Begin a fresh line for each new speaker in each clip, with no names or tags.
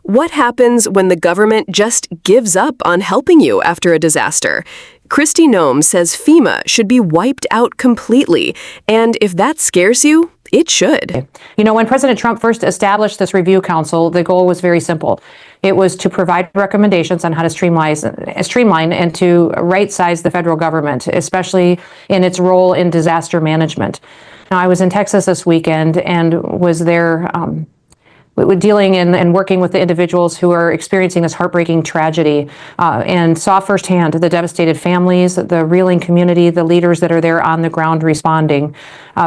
What happens when the government just gives up on helping you after a disaster? Kristi Noem says FEMA should be wiped out completely, and if that scares you, it should.
You know, when President Trump first established this review council, the goal was very simple. It was to provide recommendations on how to streamline and to right-size the federal government, especially in its role in disaster management. Now, I was in Texas this weekend and was there dealing and working with the individuals who are experiencing this heartbreaking tragedy, and saw firsthand the devastated families, the reeling community, the leaders that are there on the ground responding.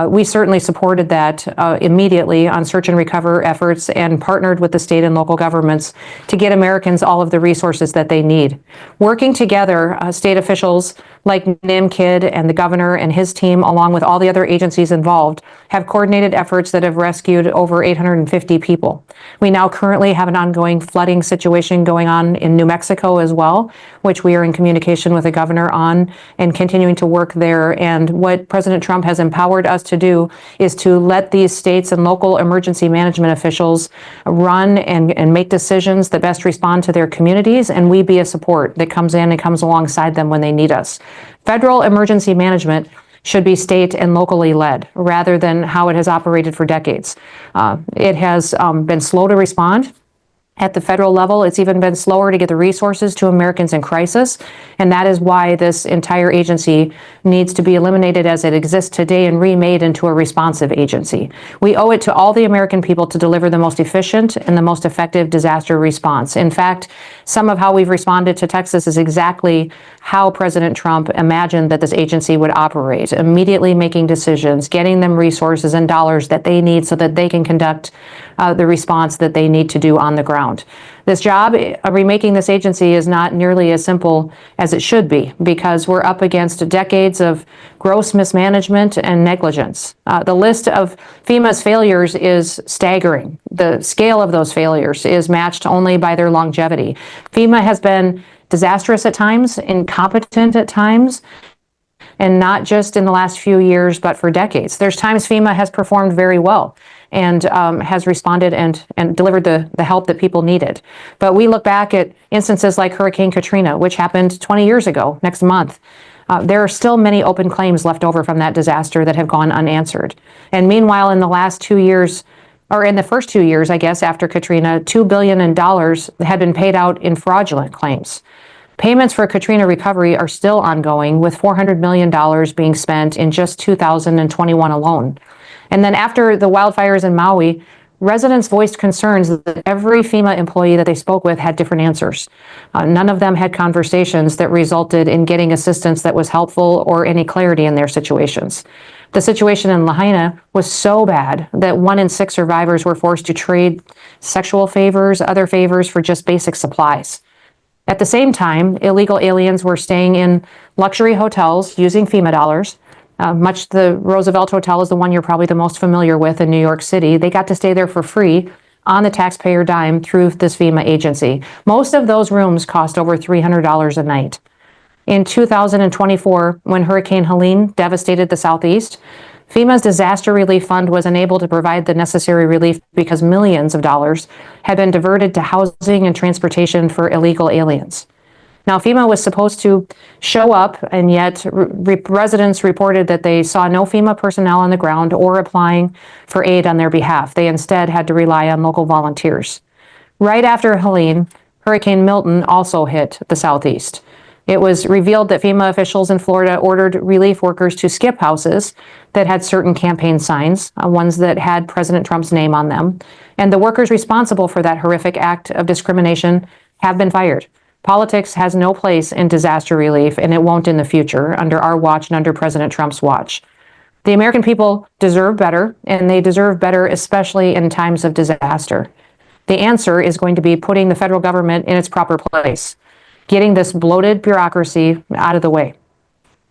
We certainly supported that immediately on search and recover efforts and partnered with the state and local governments to get Americans all of the resources that they need. Working together, state officials like NIMKID and the governor and his team, along with all the other agencies involved, have coordinated efforts that have rescued over 850 people. We now currently have an ongoing flooding situation going on in New Mexico as well, which we are in communication with the governor on and continuing to work there. And what President Trump has empowered us to do is to let these states and local emergency management officials run and make decisions that best respond to their communities, and we be a support that comes in and comes alongside them when they need us. Federal emergency management should be state and locally led rather than how it has operated for decades. It has been slow to respond. At the federal level, it's even been slower to get the resources to Americans in crisis, and that is why this entire agency needs to be eliminated as it exists today and remade into a responsive agency. We owe it to all the American people to deliver the most efficient and the most effective disaster response. In fact, some of how we've responded to Texas is exactly how President Trump imagined that this agency would operate, immediately making decisions, getting them resources and dollars that they need so that they can conduct the response that they need to do on the ground. This job, remaking this agency, is not nearly as simple as it should be because we're up against decades of gross mismanagement and negligence. The list of FEMA's failures is staggering. The scale of those failures is matched only by their longevity. FEMA has been disastrous at times, incompetent at times, and not just in the last few years, but for decades. There's times FEMA has performed very well and has responded and delivered the help that people needed. But we look back at instances like Hurricane Katrina, which happened 20 years ago, next month. There are still many open claims left over from that disaster that have gone unanswered. And meanwhile, in the last 2 years, or in the first 2 years, I guess, after Katrina, $2 billion had been paid out in fraudulent claims. Payments for Katrina recovery are still ongoing, with $400 million being spent in just 2021 alone. And then after the wildfires in Maui, residents voiced concerns that every FEMA employee that they spoke with had different answers. None of them had conversations that resulted in getting assistance that was helpful or any clarity in their situations. The situation in Lahaina was so bad that 1 in 6 survivors were forced to trade sexual favors, other favors for just basic supplies. At the same time, illegal aliens were staying in luxury hotels using FEMA dollars. The Roosevelt Hotel is the one you're probably the most familiar with in New York City. They got to stay there for free on the taxpayer dime through this FEMA agency. Most of those rooms cost over $300 a night. In 2024, when Hurricane Helene devastated the Southeast, FEMA's disaster relief fund was unable to provide the necessary relief because millions of dollars had been diverted to housing and transportation for illegal aliens. Now, FEMA was supposed to show up, and yet residents reported that they saw no FEMA personnel on the ground or applying for aid on their behalf. They instead had to rely on local volunteers. Right after Helene, Hurricane Milton also hit the Southeast. It was revealed that FEMA officials in Florida ordered relief workers to skip houses that had certain campaign signs, ones that had President Trump's name on them. And the workers responsible for that horrific act of discrimination have been fired. Politics has no place in disaster relief, and it won't in the future under our watch and under President Trump's watch. The American people deserve better, and they deserve better especially in times of disaster. The answer is going to be putting the federal government in its proper place, getting this bloated bureaucracy out of the way.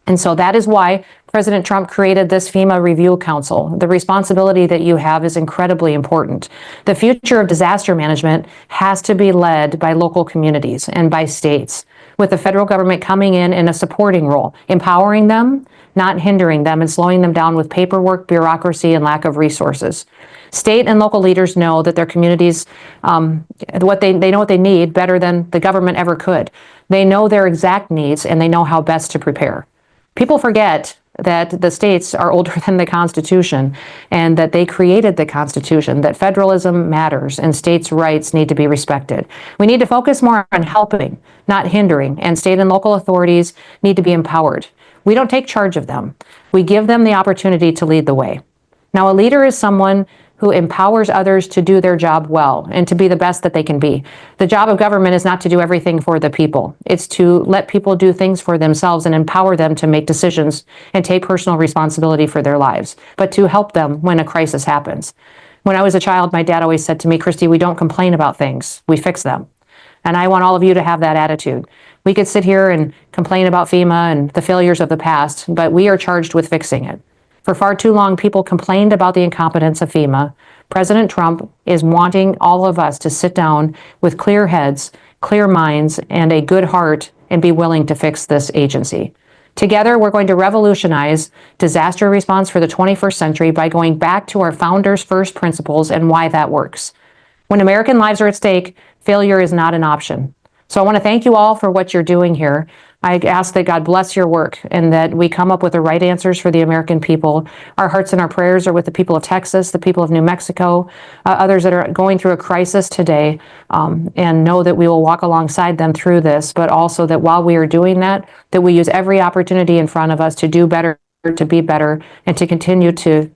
And so that is why President Trump created this FEMA Review Council. The responsibility that you have is incredibly important. The future of disaster management has to be led by local communities and by states, with the federal government coming in a supporting role, empowering them, not hindering them and slowing them down with paperwork, bureaucracy, and lack of resources. State and local leaders know that their communities, they know what they need better than the government ever could. They know their exact needs and they know how best to prepare. People forget that the states are older than the Constitution and that they created the Constitution, that federalism matters and states' rights need to be respected. We need to focus more on helping, not hindering, and state and local authorities need to be empowered. We don't take charge of them. We give them the opportunity to lead the way. Now, a leader is someone who empowers others to do their job well and to be the best that they can be. The job of government is not to do everything for the people. It's to let people do things for themselves and empower them to make decisions and take personal responsibility for their lives, but to help them when a crisis happens. When I was a child, my dad always said to me, Kristi, we don't complain about things, we fix them. And I want all of you to have that attitude. We could sit here and complain about FEMA and the failures of the past, but we are charged with fixing it. For far too long, people complained about the incompetence of FEMA. President Trump is wanting all of us to sit down with clear heads, clear minds, and a good heart and be willing to fix this agency. Together, we're going to revolutionize disaster response for the 21st century by going back to our founders' first principles and why that works. When American lives are at stake, failure is not an option. So I want to thank you all for what you're doing here. I ask that God bless your work and that we come up with the right answers for the American people. Our hearts and our prayers are with the people of Texas, the people of New Mexico, others that are going through a crisis today, and know that we will walk alongside them through this, but also that while we are doing that, that we use every opportunity in front of us to do better, to be better, and to continue to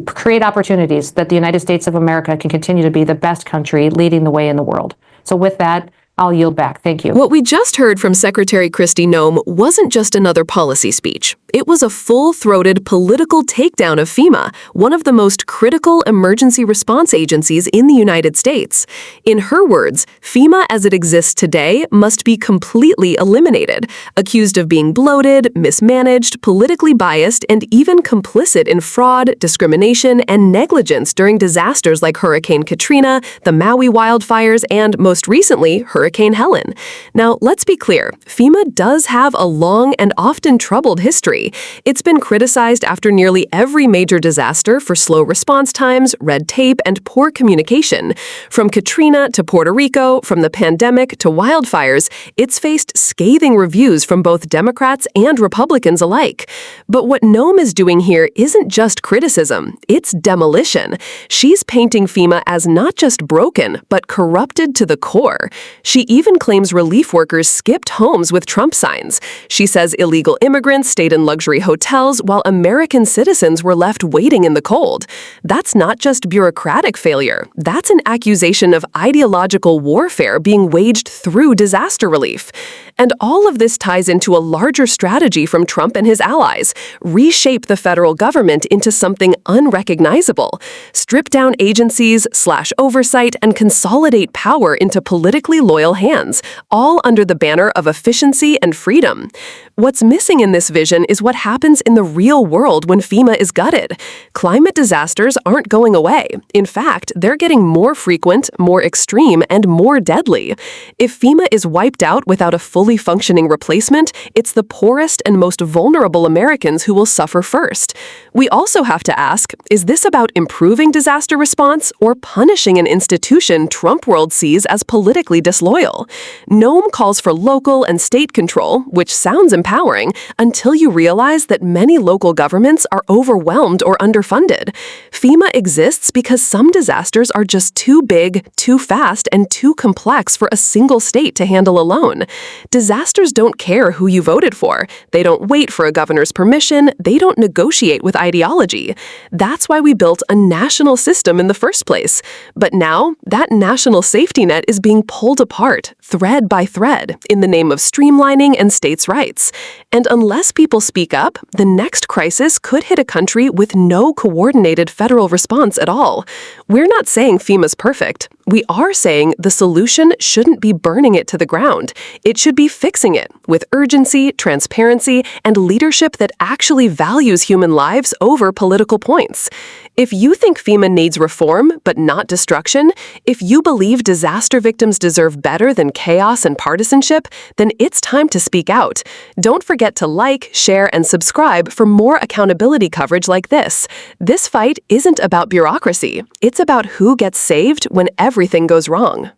create opportunities that the United States of America can continue to be the best country leading the way in the world. So with that, I'll yield back. Thank you.
What we just heard from Secretary Kristi Noem wasn't just another policy speech. It was a full-throated political takedown of FEMA, one of the most critical emergency response agencies in the United States. In her words, FEMA as it exists today must be completely eliminated, accused of being bloated, mismanaged, politically biased, and even complicit in fraud, discrimination, and negligence during disasters like Hurricane Katrina, the Maui wildfires, and most recently, Hurricane Helen. Now, let's be clear, FEMA does have a long and often troubled history. It's been criticized after nearly every major disaster for slow response times, red tape, and poor communication. From Katrina to Puerto Rico, from the pandemic to wildfires, it's faced scathing reviews from both Democrats and Republicans alike. But what Noem is doing here isn't just criticism, it's demolition. She's painting FEMA as not just broken, but corrupted to the core. She even claims relief workers skipped homes with Trump signs. She says illegal immigrants stayed in luxury hotels while American citizens were left waiting in the cold. That's not just bureaucratic failure. That's an accusation of ideological warfare being waged through disaster relief. And all of this ties into a larger strategy from Trump and his allies: reshape the federal government into something unrecognizable, strip down agencies, slash oversight, and consolidate power into politically loyal hands, all under the banner of efficiency and freedom. What's missing in this vision is what happens in the real world when FEMA is gutted. Climate disasters aren't going away. In fact, they're getting more frequent, more extreme, and more deadly. If FEMA is wiped out without a fully functioning replacement, it's the poorest and most vulnerable Americans who will suffer first. We also have to ask, is this about improving disaster response or punishing an institution Trump world sees as politically disloyal? Noem calls for local and state control, which sounds empowering, until you realize that many local governments are overwhelmed or underfunded. FEMA exists because some disasters are just too big, too fast, and too complex for a single state to handle alone. Disasters don't care who you voted for. They don't wait for a governor's permission. They don't negotiate with ideology. That's why we built a national system in the first place. But now, that national safety net is being pulled apart, thread by thread, in the name of streamlining and states' rights. And unless people speak up, the next crisis could hit a country with no coordinated federal response at all. We're not saying FEMA's perfect. We are saying the solution shouldn't be burning it to the ground. It should be fixing it with urgency, transparency, and leadership that actually values human lives over political points. If you think FEMA needs reform, but not destruction, if you believe disaster victims deserve better than chaos and partisanship, then it's time to speak out. Don't forget to like, share, and subscribe for more accountability coverage like this. This fight isn't about bureaucracy. It's about who gets saved when everything goes wrong.